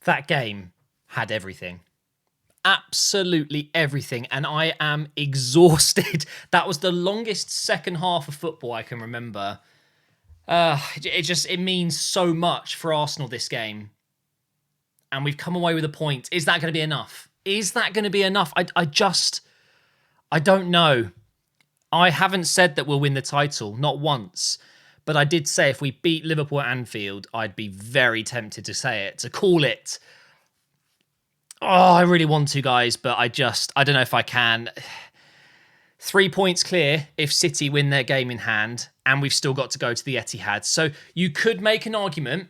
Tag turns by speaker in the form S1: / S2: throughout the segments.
S1: That game had everything. Absolutely everything. And I am exhausted. That was the longest second half of football I can remember. It means so much for Arsenal, this game. And we've come away with a point. Is that going to be enough? Is that going to be enough? I don't know. I haven't said that we'll win the title, not once. But I did say if we beat Liverpool at Anfield, I'd be very tempted to say it, to call it. Oh, I really want to, guys, but I don't know if I can. 3 points clear if City win their game in hand, and we've still got to go to the Etihad. So you could make an argument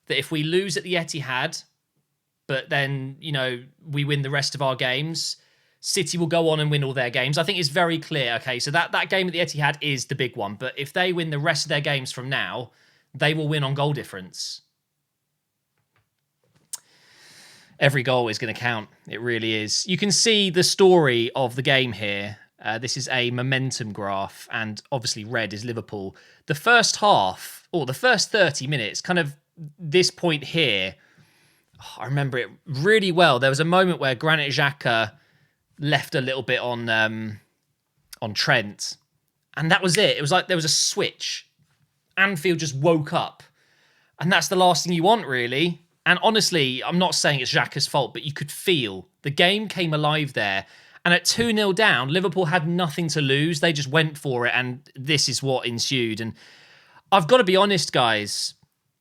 S1: that if we lose at the Etihad, but then, we win the rest of our games, City will go on and win all their games. I think it's very clear, okay? So that game at the Etihad is the big one, but if they win the rest of their games from now, they will win on goal difference. Every goal is going to count. It really is. You can see the story of the game here. This is a momentum graph, and obviously red is Liverpool. The first half, or the first 30 minutes, kind of this point here, I remember it really well. There was a moment where Granit Xhaka left a little bit on Trent, and that was it. It was like there was a switch. Anfield just woke up, and that's the last thing you want, really. And honestly, I'm not saying it's Xhaka's fault, but you could feel the game came alive there. And at 2-0 down, Liverpool had nothing to lose. They just went for it, and this is what ensued. And I've got to be honest, guys,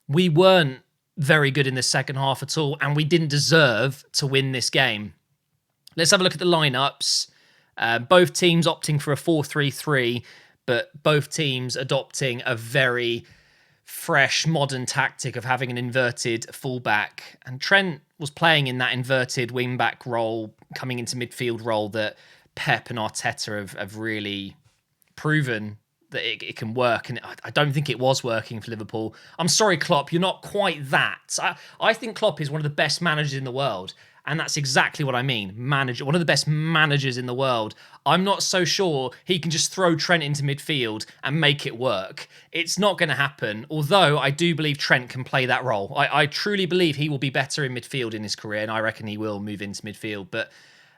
S1: we weren't very good in the second half at all, and we didn't deserve to win this game. Let's have a look at the lineups. Both teams opting for a 4-3-3, but both teams adopting a very fresh, modern tactic of having an inverted fullback. And Trent was playing in that inverted wing-back role, coming into midfield role that Pep and Arteta have really proven that it can work. And I don't think it was working for Liverpool. I'm sorry, Klopp, you're not quite that. I think Klopp is one of the best managers in the world. And that's exactly what I mean. Manager, one of the best managers in the world. I'm not so sure he can just throw Trent into midfield and make it work. It's not going to happen. Although I do believe Trent can play that role. I truly believe he will be better in midfield in his career, and I reckon he will move into midfield. But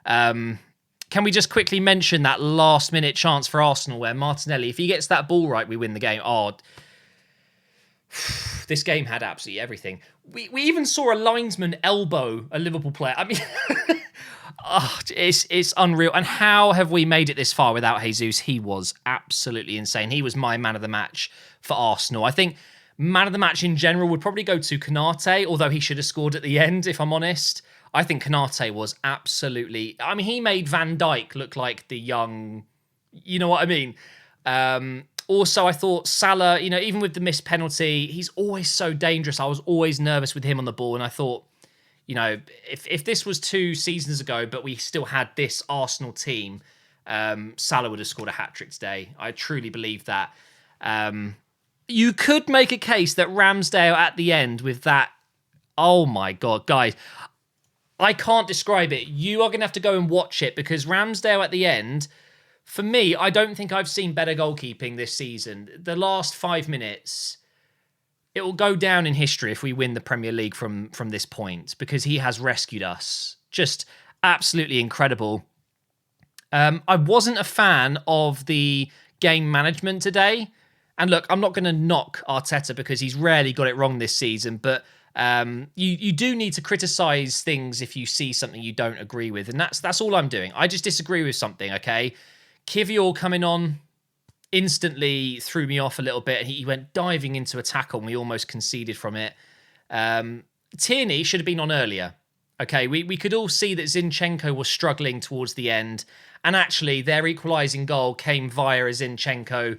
S1: can we just quickly mention that last-minute chance for Arsenal where Martinelli, if he gets that ball right, we win the game? Oh, this game had absolutely everything. We even saw a linesman elbow a Liverpool player. I mean, it's unreal. And how have we made it this far without Jesus? He was absolutely insane. He was my man of the match for Arsenal. I think man of the match in general would probably go to Konate, although he should have scored at the end, if I'm honest. I think Konate was absolutely... I mean, he made Van Dijk look like the young... You know what I mean? Also, I thought Salah, even with the missed penalty, he's always so dangerous. I was always nervous with him on the ball. And I thought, if this was 2 seasons ago, but we still had this Arsenal team, Salah would have scored a hat-trick today. I truly believe that. You could make a case that Ramsdale at the end with that... Oh my God, guys. I can't describe it. You are going to have to go and watch it because Ramsdale at the end... For me, I don't think I've seen better goalkeeping this season. The last 5 minutes, it will go down in history if we win the Premier League from this point because he has rescued us. Just absolutely incredible. I wasn't a fan of the game management today. And look, I'm not going to knock Arteta because he's rarely got it wrong this season, but you do need to criticise things if you see something you don't agree with. And that's all I'm doing. I just disagree with something, okay? Kivior coming on instantly threw me off a little bit. He went diving into a tackle and we almost conceded from it. Tierney should have been on earlier. Okay, we could all see that Zinchenko was struggling towards the end. And actually, their equalising goal came via a Zinchenko.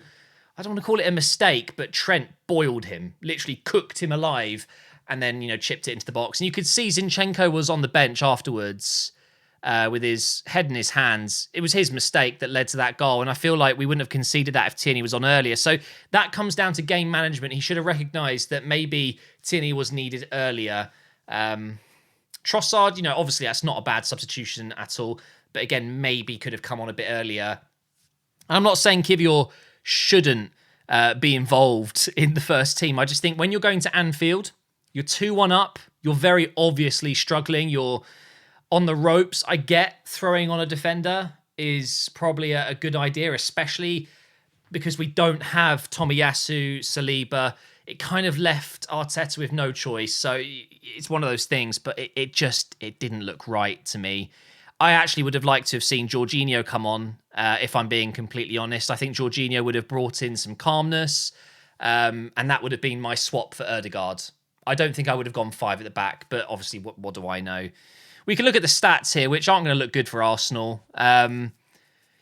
S1: I don't want to call it a mistake, but Trent boiled him, literally cooked him alive, and then, chipped it into the box. And you could see Zinchenko was on the bench afterwards. With his head in his hands. It was his mistake that led to that goal, and I feel like we wouldn't have conceded that if Tierney was on earlier. So that comes down to game management. He should have recognised that maybe Tierney was needed earlier. Trossard, obviously that's not a bad substitution at all, but again, maybe could have come on a bit earlier. I'm not saying Kivior shouldn't be involved in the first team. I just think when you're going to Anfield, you're 2-1 up, you're very obviously struggling. You're on the ropes. I get throwing on a defender is probably a good idea, especially because we don't have Tomiyasu, Saliba. It kind of left Arteta with no choice. So it's one of those things, but it didn't look right to me. I actually would have liked to have seen Jorginho come on, if I'm being completely honest. I think Jorginho would have brought in some calmness, and that would have been my swap for Ødegaard. I don't think I would have gone 5 at the back, but obviously, what do I know? We can look at the stats here, which aren't going to look good for Arsenal.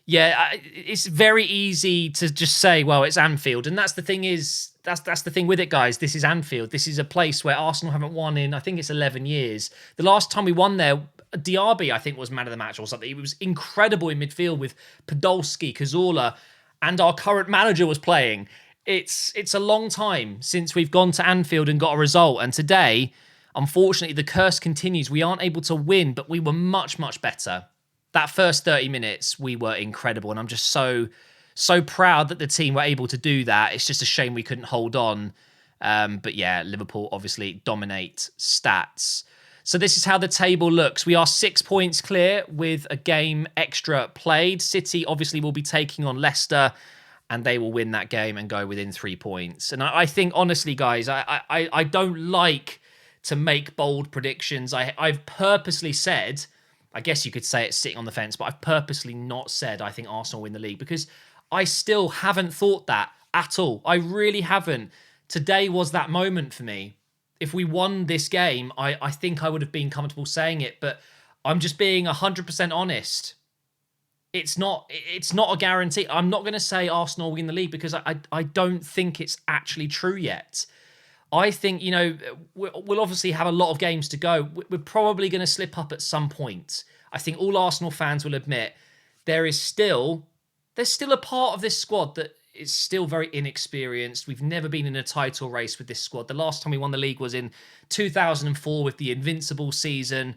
S1: It's very easy to just say, well, it's Anfield. And that's the thing that's the thing with it, guys. This is Anfield. This is a place where Arsenal haven't won in, I think it's 11 years. The last time we won there, Diaby, I think, was man of the match or something. It was incredible in midfield with Podolski, Cazorla, and our current manager was playing. It's a long time since we've gone to Anfield and got a result. And today, unfortunately, the curse continues. We aren't able to win, but we were much, much better. That first 30 minutes, we were incredible. And I'm just so proud that the team were able to do that. It's just a shame we couldn't hold on. But yeah, Liverpool obviously dominate stats. So this is how the table looks. We are 6 points clear with a game extra played. City obviously will be taking on Leicester, and they will win that game and go within 3 points. And I think, honestly, guys, I don't like to make bold predictions. I've purposely said, I guess you could say it's sitting on the fence, but I've purposely not said I think Arsenal win the league because I still haven't thought that at all. I really haven't. Today was that moment for me. If we won this game, I think I would have been comfortable saying it, but I'm just being 100% honest. It's not a guarantee. I'm not going to say Arsenal win the league because I don't think it's actually true yet. I think, we'll obviously have a lot of games to go. We're probably going to slip up at some point. I think all Arsenal fans will admit there's still a part of this squad that is still very inexperienced. We've never been in a title race with this squad. The last time we won the league was in 2004 with the Invincible season.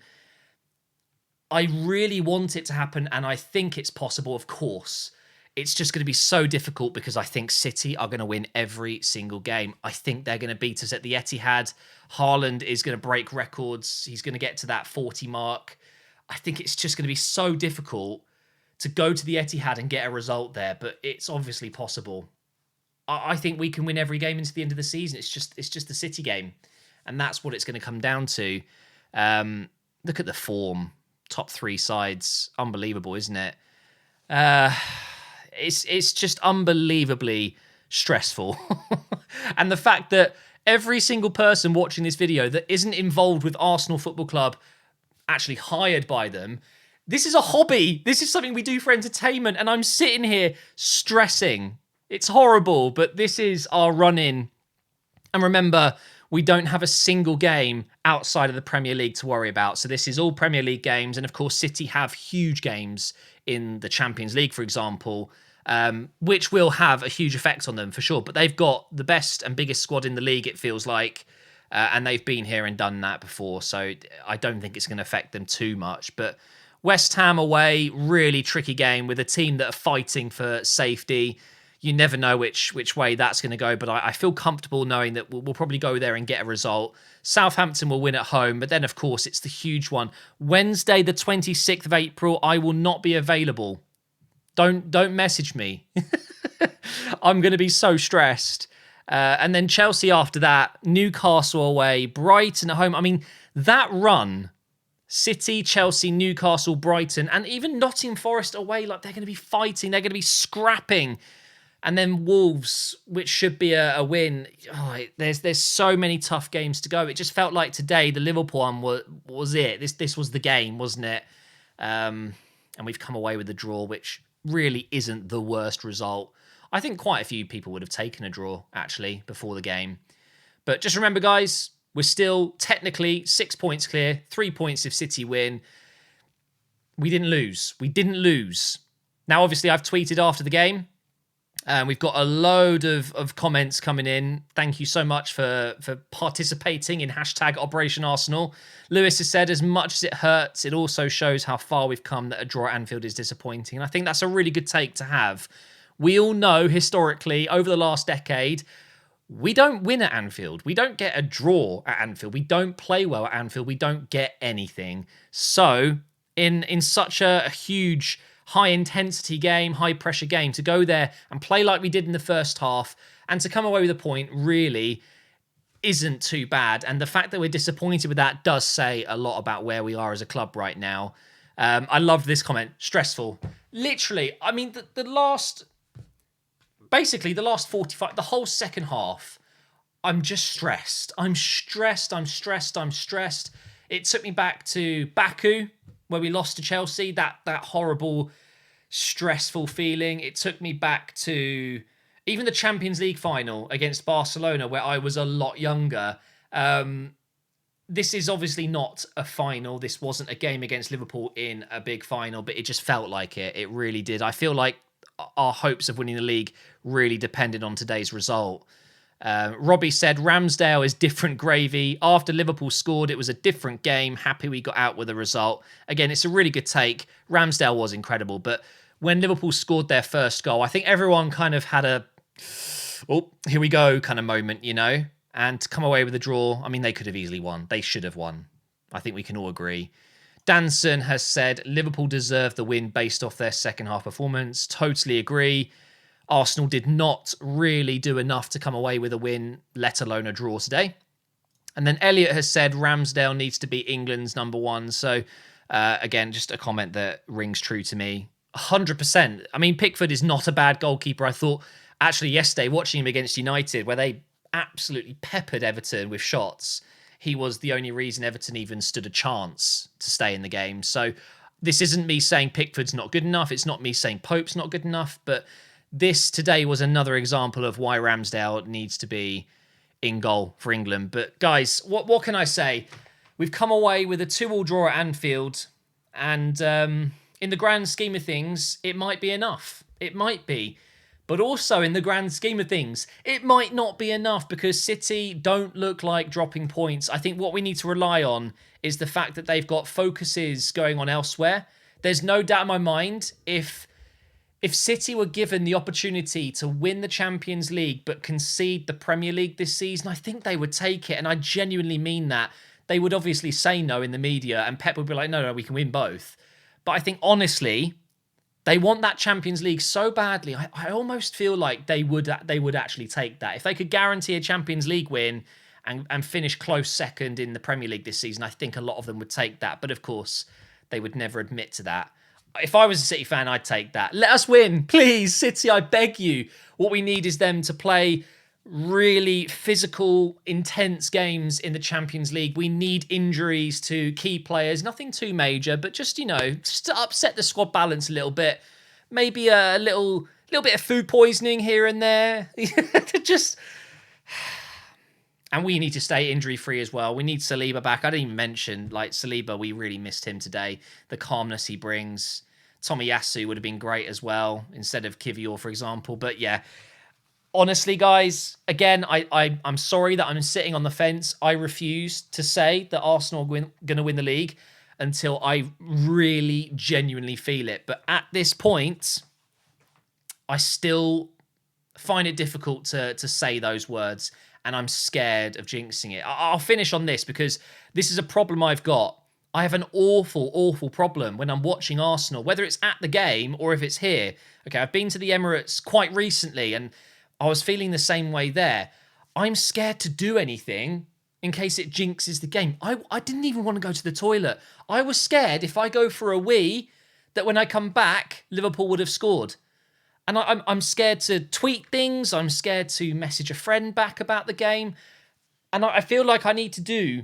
S1: I really want it to happen, and I think it's possible, of course. It's just going to be so difficult because I think City are going to win every single game. I think they're going to beat us at the Etihad. Haaland is going to break records. He's going to get to that 40 mark. I think it's just going to be so difficult to go to the Etihad and get a result there, but it's obviously possible. I think we can win every game into the end of the season. It's just the City game, and that's what it's going to come down to. Look at the form. Top 3 sides. Unbelievable, isn't it? It's just unbelievably stressful. And the fact that every single person watching this video that isn't involved with Arsenal Football Club, actually hired by them, this is a hobby. This is something we do for entertainment, and I'm sitting here stressing. It's horrible, but this is our run-in. And remember, we don't have a single game outside of the Premier League to worry about. So this is all Premier League games. And of course, City have huge games in the Champions League, for example, which will have a huge effect on them for sure. But they've got the best and biggest squad in the league, it feels like. And they've been here and done that before. So I don't think it's going to affect them too much. But West Ham away, really tricky game with a team that are fighting for safety. You never know which way that's going to go, but I feel comfortable knowing that we'll probably go there and get a result. Southampton will win at home, but then, of course, it's the huge one. Wednesday, the 26th of April, I will not be available. Don't message me. I'm going to be so stressed. And then Chelsea after that, Newcastle away, Brighton at home. I mean, that run, City, Chelsea, Newcastle, Brighton, and even Nottingham Forest away, like they're going to be fighting, they're going to be scrapping. And then Wolves, which should be a win. Oh, there's so many tough games to go. It just felt like today the Liverpool one was it. This was the game, wasn't it? And we've come away with a draw, which really isn't the worst result. I think quite a few people would have taken a draw, actually, before the game. But just remember, guys, we're still technically 6 points clear, 3 points if City win. We didn't lose. Now, obviously, I've tweeted after the game. We've got a load of comments coming in. Thank you so much for participating in hashtag Operation Arsenal. Lewis has said, as much as it hurts, it also shows how far we've come, that a draw at Anfield is disappointing. And I think that's a really good take to have. We all know, historically, over the last decade, we don't win at Anfield. We don't get a draw at Anfield. We don't play well at Anfield. We don't get anything. So in such a huge, high intensity game, high pressure game, to go there and play like we did in the first half and to come away with a point really isn't too bad. And the fact that we're disappointed with that does say a lot about where we are as a club right now. I loved this comment. Stressful. Literally, I mean, the last 45, the whole second half, I'm just stressed. I'm stressed. It took me back to Baku, where we lost to Chelsea, that horrible, stressful feeling. It took me back to even the Champions League final against Barcelona, where I was a lot younger. This is obviously not a final. This wasn't a game against Liverpool in a big final, but it just felt like it. It really did. I feel like our hopes of winning the league really depended on today's result. Robbie said, Ramsdale is different gravy. After Liverpool scored, it was a different game. Happy we got out with the result. Again, it's a really good take. Ramsdale was incredible, but when Liverpool scored their first goal, I think everyone kind of had a, oh, here we go kind of moment, you know? And to come away with a draw, I mean, they could have easily won. They should have won. I think we can all agree. Danson has said Liverpool deserved the win based off their second half performance. Totally agree. Arsenal did not really do enough to come away with a win, let alone a draw today. And then Elliot has said Ramsdale needs to be England's number one. So, again, just a comment that rings true to me. 100%. I mean, Pickford is not a bad goalkeeper. I thought, actually, yesterday, watching him against United, where they absolutely peppered Everton with shots, he was the only reason Everton even stood a chance to stay in the game. So this isn't me saying Pickford's not good enough. It's not me saying Pope's not good enough. But this today was another example of why Ramsdale needs to be in goal for England. But guys, what can I say? We've come away with a 2-2 draw at Anfield. And in the grand scheme of things, it might be enough. It might be. But also, in the grand scheme of things, it might not be enough because City don't look like dropping points. I think what we need to rely on is the fact that they've got focuses going on elsewhere. There's no doubt in my mind, if City were given the opportunity to win the Champions League but concede the Premier League this season, I think they would take it. And I genuinely mean that. They would obviously say no in the media, and Pep would be like, no, we can win both. But I think, honestly, they want that Champions League so badly. I almost feel like they would actually take that. If they could guarantee a Champions League win and finish close second in the Premier League this season, I think a lot of them would take that. But of course, they would never admit to that. If I was a City fan, I'd take that. Let us win, please, City, I beg you. What we need is them to play really physical, intense games in the Champions League. We need injuries to key players. Nothing too major, but just, just to upset the squad balance a little bit. Maybe a little bit of food poisoning here and there. And we need to stay injury-free as well. We need Saliba back. I didn't even mention, Saliba, we really missed him today. The calmness he brings. Tomiyasu would have been great as well, instead of Kivior, for example. But yeah, honestly, guys, again, I'm sorry that I'm sitting on the fence. I refuse to say that Arsenal are going to win the league until I really genuinely feel it. But at this point, I still find it difficult to say those words, and I'm scared of jinxing it. I'll finish on this because this is a problem I've got. I have an awful, awful problem when I'm watching Arsenal, whether it's at the game or if it's here. Okay, I've been to the Emirates quite recently, and I was feeling the same way there. I'm scared to do anything in case it jinxes the game. I didn't even want to go to the toilet. I was scared if I go for a wee that when I come back, Liverpool would have scored. And I'm scared to tweet things. I'm scared to message a friend back about the game. And I feel like I need to do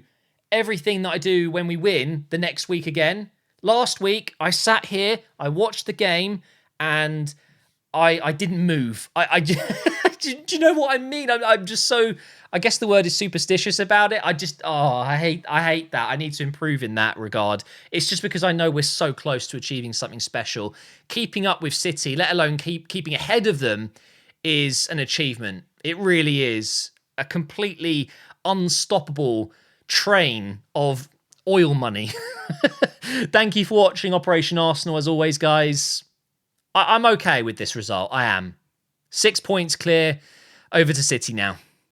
S1: everything that I do when we win the next week again. Last week, I sat here, I watched the game, and I didn't move. Do you know what I mean? I'm just so, I guess the word is superstitious about it. I hate that. I need to improve in that regard. It's just because I know we're so close to achieving something special. Keeping up with City, let alone keeping ahead of them, is an achievement. It really is. A completely unstoppable train of oil money. Thank you for watching Operation Arsenal as always, guys. I'm okay with this result. I am. 6 points clear. Over to City now.